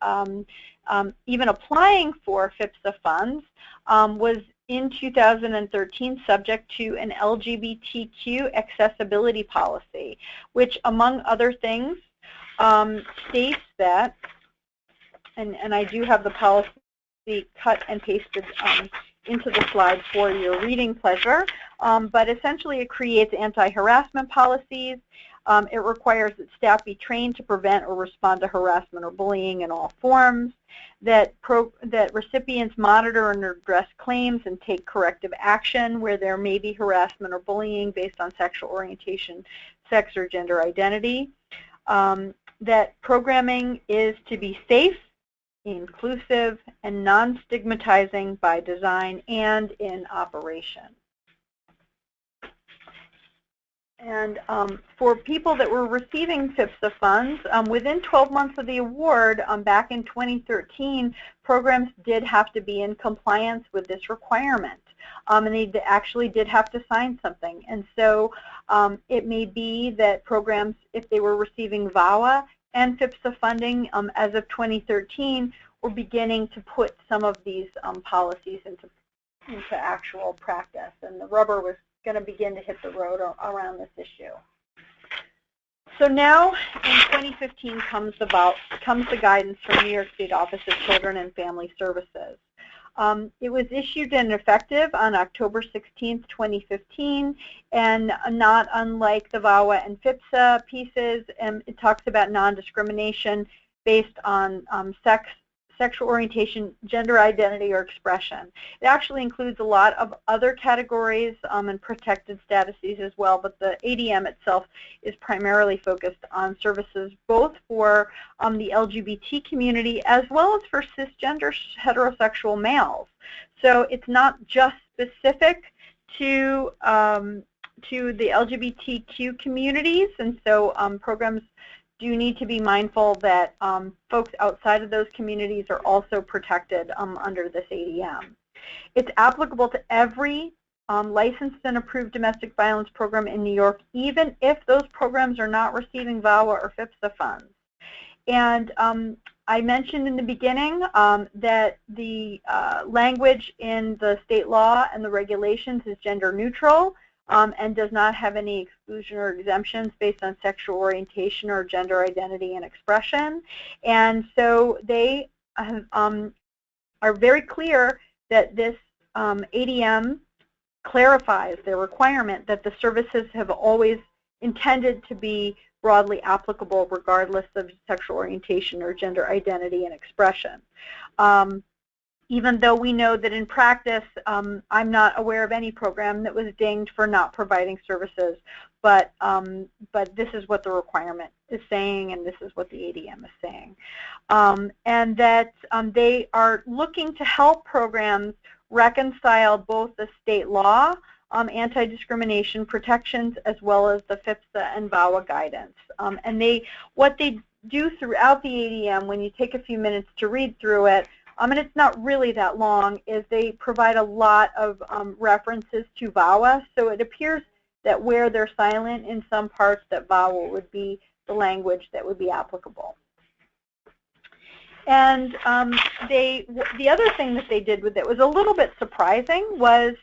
even applying for FIPSA funds was in 2013 subject to an LGBTQ accessibility policy, which among other things states that, and I do have the policy cut and pasted into the slide for your reading pleasure, but essentially it creates anti-harassment policies. It requires that staff be trained to prevent or respond to harassment or bullying in all forms, that recipients monitor and address claims and take corrective action where there may be harassment or bullying based on sexual orientation, sex, or gender identity, that programming is to be safe, inclusive, and non-stigmatizing by design and in operation. And for people that were receiving FIPSA funds, within 12 months of the award, back in 2013, programs did have to be in compliance with this requirement. And they actually did have to sign something. And so it may be that programs, if they were receiving VAWA and FIPSA funding as of 2013, were beginning to put some of these policies into actual practice. And the rubber was going to begin to hit the road around this issue. So now, in 2015, comes the guidance from New York State Office of Children and Family Services. It was issued and effective on October 16th, 2015, and not unlike the VAWA and FIPSA pieces, it talks about non-discrimination based on sex, sexual orientation, gender identity, or expression. It actually includes a lot of other categories and protected statuses as well, but the ADM itself is primarily focused on services both for the LGBT community as well as for cisgender heterosexual males. So it's not just specific to the LGBTQ communities, and so programs do need to be mindful that folks outside of those communities are also protected under this ADM. It's applicable to every licensed and approved domestic violence program in New York, even if those programs are not receiving VAWA or FIPSA funds. And I mentioned in the beginning that the language in the state law and the regulations is gender neutral. And does not have any exclusion or exemptions based on sexual orientation or gender identity and expression. And so they are very clear that this ADM clarifies the requirement that the services have always intended to be broadly applicable regardless of sexual orientation or gender identity and expression. Even though we know that in practice, I'm not aware of any program that was dinged for not providing services, but this is what the requirement is saying, and this is what the ADM is saying. And that they are looking to help programs reconcile both the state law, anti-discrimination protections, as well as the FIPSA and VAWA guidance. And what they do throughout the ADM, when you take a few minutes to read through it, and it's not really that long, is they provide a lot of references to VAWA. So it appears that where they're silent in some parts, that VAWA would be the language that would be applicable. And the other thing that they did with it was a little bit surprising was,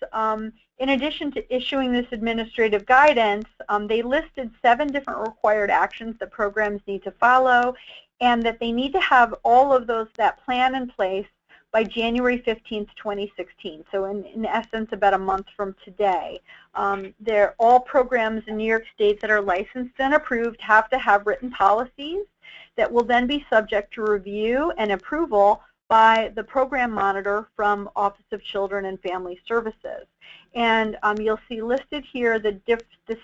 in addition to issuing this administrative guidance, they listed 7 different required actions that programs need to follow, and that they need to have all of that plan in place by January 15th, 2016. So in essence, about a month from today. All programs in New York State that are licensed and approved have to have written policies that will then be subject to review and approval by the program monitor from Office of Children and Family Services. And you'll see listed here the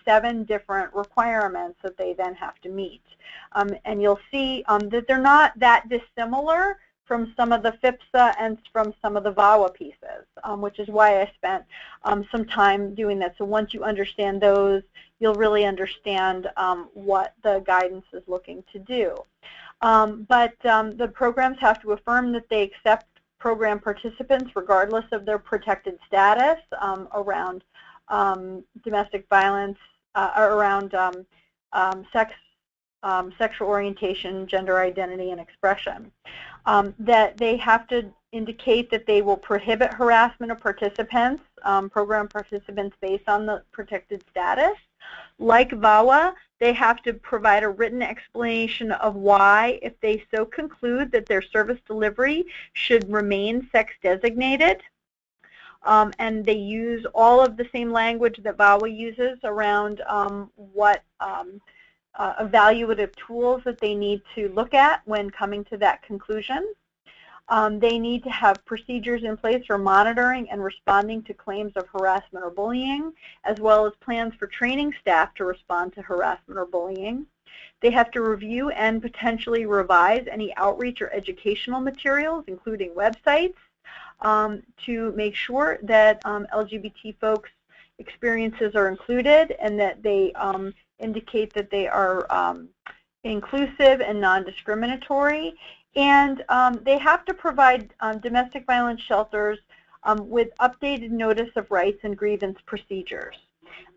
7 different requirements that they then have to meet. And you'll see that they're not that dissimilar from some of the FIPSA and from some of the VAWA pieces, which is why I spent some time doing that. So once you understand those, you'll really understand what the guidance is looking to do. But the programs have to affirm that they accept program participants regardless of their protected status around domestic violence, around sexual orientation, gender identity, and expression. That they have to indicate that they will prohibit harassment of participants, program participants based on the protected status. Like VAWA, they have to provide a written explanation of why, if they so conclude that their service delivery should remain sex designated. And they use all of the same language that VAWA uses around what evaluative tools that they need to look at when coming to that conclusion. They need to have procedures in place for monitoring and responding to claims of harassment or bullying, as well as plans for training staff to respond to harassment or bullying. They have to review and potentially revise any outreach or educational materials, including websites, to make sure that LGBT folks' experiences are included and that they indicate that they are inclusive and non-discriminatory. And they have to provide domestic violence shelters with updated notice of rights and grievance procedures.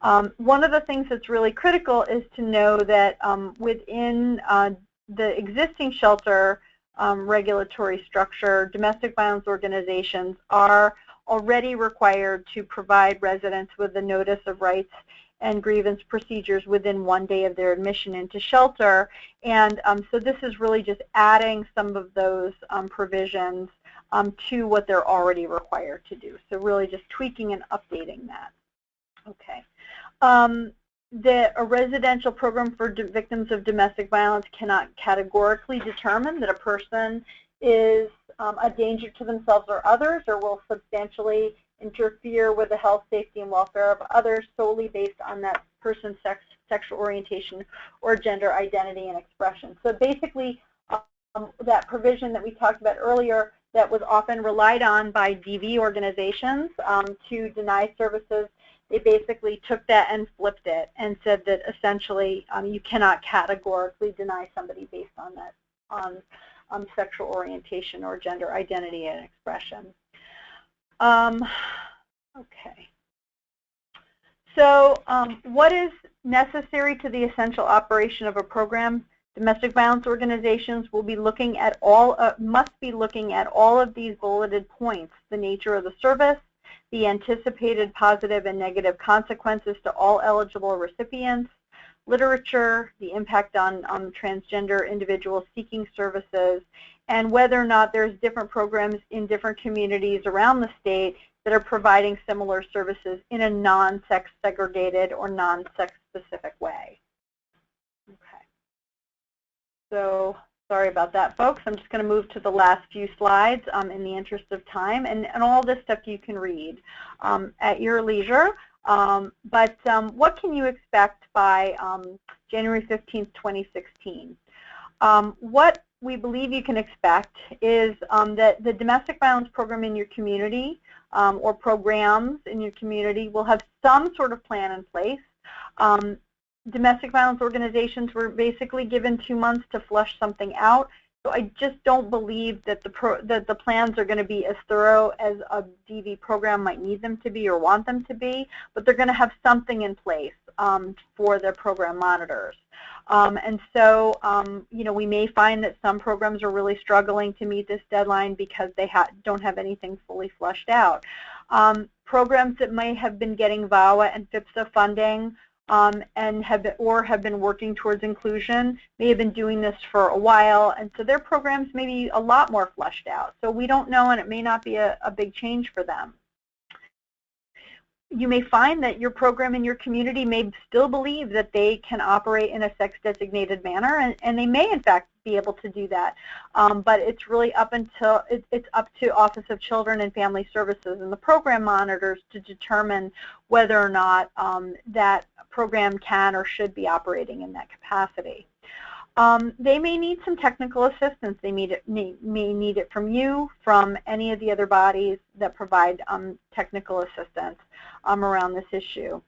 One of the things that's really critical is to know that within the existing shelter regulatory structure, domestic violence organizations are already required to provide residents with a notice of rights and grievance procedures within 1 day of their admission into shelter. And so this is really just adding some of those provisions to what they're already required to do. So really just tweaking and updating that. Okay. A residential program for victims of domestic violence cannot categorically determine that a person is a danger to themselves or others, or will substantially interfere with the health, safety, and welfare of others solely based on that person's sexual orientation or gender identity and expression. So basically, that provision that we talked about earlier that was often relied on by DV organizations to deny services, they basically took that and flipped it and said that essentially you cannot categorically deny somebody based on that, on sexual orientation or gender identity and expression. Okay. So what is necessary to the essential operation of a program? Domestic violence organizations will be looking at must be looking at all of these bulleted points: the nature of the service, the anticipated positive and negative consequences to all eligible recipients, literature, the impact on transgender individuals seeking services, and whether or not there's different programs in different communities around the state that are providing similar services in a non-sex segregated or non-sex specific way. Okay. So sorry about that, folks. I'm just going to move to the last few slides in the interest of time, and all this stuff you can read at your leisure. But what can you expect by January 15th, 2016? What we believe you can expect is that the domestic violence program in your community or programs in your community will have some sort of plan in place. Domestic violence organizations were basically given 2 months to flush something out. So I just don't believe that the plans are going to be as thorough as a DV program might need them to be or want them to be, but they're going to have something in place for their program monitors. And so, you know, we may find that some programs are really struggling to meet this deadline because they don't have anything fully flushed out. Programs that may have been getting VAWA and FIPSA funding and have been working towards inclusion may have been doing this for a while, and so their programs may be a lot more flushed out. So we don't know, and it may not be a big change for them. you may find that your program in your community may still believe that they can operate in a sex-designated manner, and they may, in fact, be able to do that. But it's really up to Office of Children and Family Services and the program monitors to determine whether or not that program can or should be operating in that capacity. They may need some technical assistance. They may need it from you, from any of the other bodies that provide technical assistance around this issue.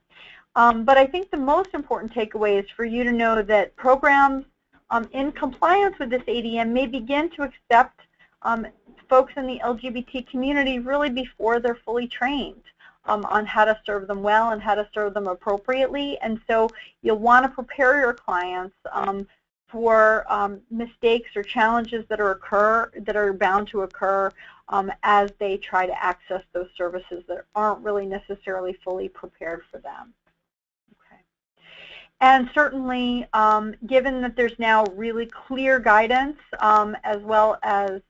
But I think the most important takeaway is for you to know that programs in compliance with this ADM may begin to accept folks in the LGBT community really before they're fully trained on how to serve them well and how to serve them appropriately. And so you'll want to prepare your clients for mistakes or challenges that are bound to occur as they try to access those services that aren't really necessarily fully prepared for them. Okay. And certainly, given that there's now really clear guidance as well as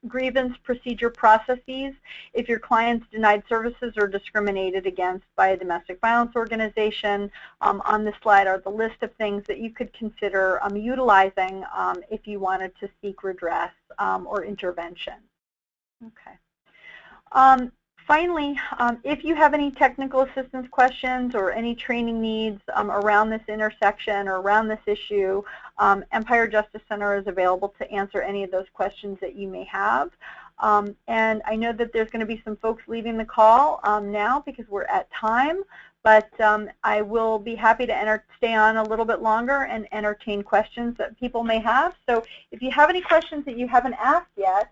grievance procedure processes, if your client's denied services or discriminated against by a domestic violence organization, on this slide are the list of things that you could consider utilizing if you wanted to seek redress or intervention. Okay. Finally, if you have any technical assistance questions or any training needs around this intersection or around this issue, Empire Justice Center is available to answer any of those questions that you may have. And I know that there's going to be some folks leaving the call now because we're at time, but I will be happy to stay on a little bit longer and entertain questions that people may have. So if you have any questions that you haven't asked yet,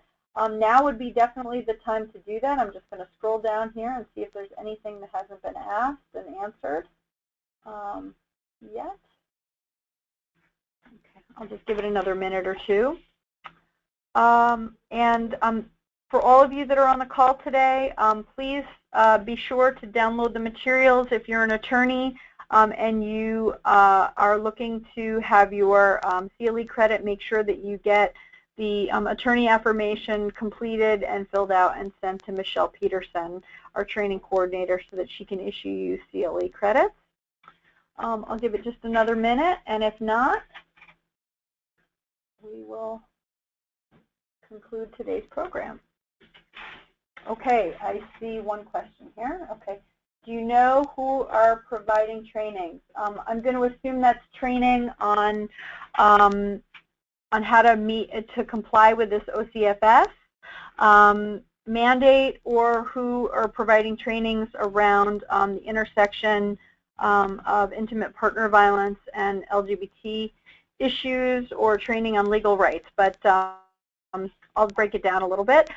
now would be definitely the time to do that. I'm just going to scroll down here and see if there's anything that hasn't been asked and answered yet. Okay, I'll just give it another minute or two. For all of you that are on the call today, please be sure to download the materials. If you're an attorney and you are looking to have your CLE credit, make sure that you get the attorney affirmation completed and filled out and sent to Michelle Peterson, our training coordinator, so that she can issue you CLE credits. I'll give it just another minute, and if not, we will conclude today's program. Okay, I see one question here. Okay, do you know who are providing trainings? I'm going to assume that's training on how to comply with this OCFS mandate, or who are providing trainings around the intersection of intimate partner violence and LGBT issues, or training on legal rights. But I'll break it down a little bit.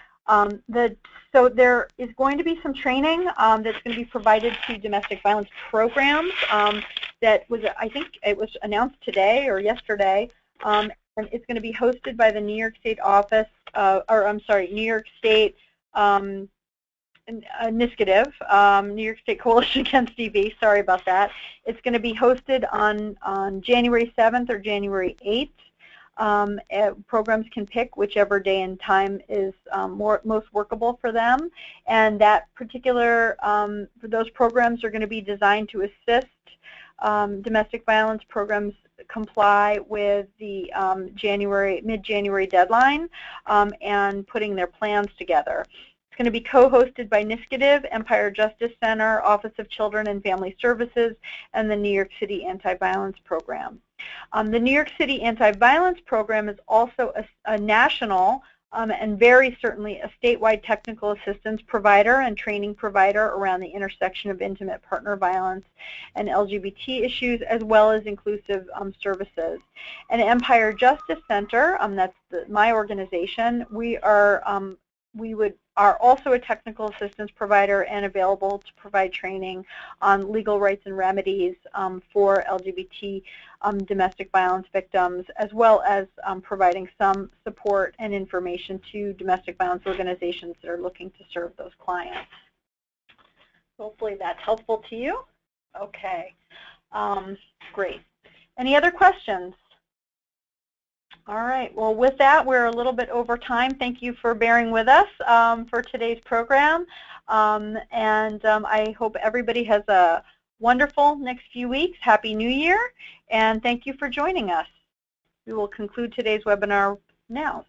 So there is going to be some training that's going to be provided to domestic violence programs that was, I think it was announced today or yesterday. And it's going to be hosted by the New York State office, New York State Initiative, New York State Coalition Against DV. Sorry about that. It's going to be hosted on January 7th or January 8th. Programs can pick whichever day and time is most workable for them. And that particular, those programs are going to be designed to assist domestic violence programs comply with the mid-January deadline and putting their plans together. It's going to be co-hosted by NISCATIV, Empire Justice Center, Office of Children and Family Services, and the New York City Anti-Violence Program. The New York City Anti-Violence Program is also a national and very certainly a statewide technical assistance provider and training provider around the intersection of intimate partner violence and LGBT issues, as well as inclusive services. And Empire Justice Center, that's my organization, we are also a technical assistance provider and available to provide training on legal rights and remedies for LGBT domestic violence victims, as well as providing some support and information to domestic violence organizations that are looking to serve those clients. Hopefully that's helpful to you. Okay, great. Any other questions? All right. Well, with that, we're a little bit over time. Thank you for bearing with us for today's program. I hope everybody has a wonderful next few weeks. Happy New Year. And thank you for joining us. We will conclude today's webinar now.